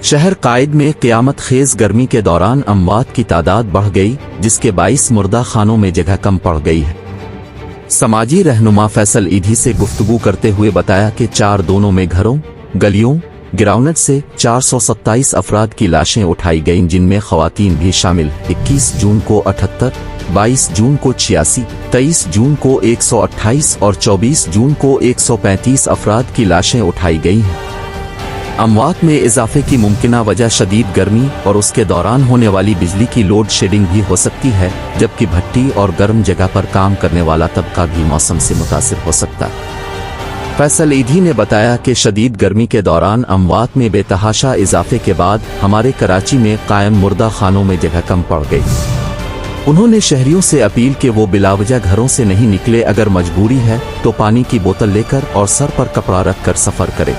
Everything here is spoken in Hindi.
शहर कायद में क़यामत खेज गर्मी के दौरान अमवात की तादाद बढ़ गई, जिसके बाइस मुर्दा खानों में जगह कम पड़ गई है। समाजी रहनुमा फैसल ईधी से गुफ्तगू करते हुए बताया कि 4 दोनों में घरों, गलियों, ग्राउंड से 427 अफराद की लाशें उठाई गईं, जिनमें ख़वातीन भी शामिल। 21 जून को 78, 22 जून को 86, 23 जून को 128 और 24 जून को 135 अफराद की लाशें उठाई गई हैं। अमवात में इजाफे की मुमकिना वजह शदीद गर्मी और उसके दौरान होने वाली बिजली की लोड शेडिंग भी हो सकती है, जबकि भट्टी और गर्म जगह पर काम करने वाला तबका भी मौसम से मुतासिर हो सकता है। फैसल ईधी ने बताया कि शदीद गर्मी के दौरान अमवात में बेतहाशा इजाफे के बाद हमारे कराची में कायम मुर्दा खानों में जगह कम पड़ गई। उन्होंने शहरियों से अपील कि वो बिलावजह घरों से नहीं निकले, अगर मजबूरी है तो पानी की बोतल लेकर और सर पर कपड़ा रख कर सफ़र करें।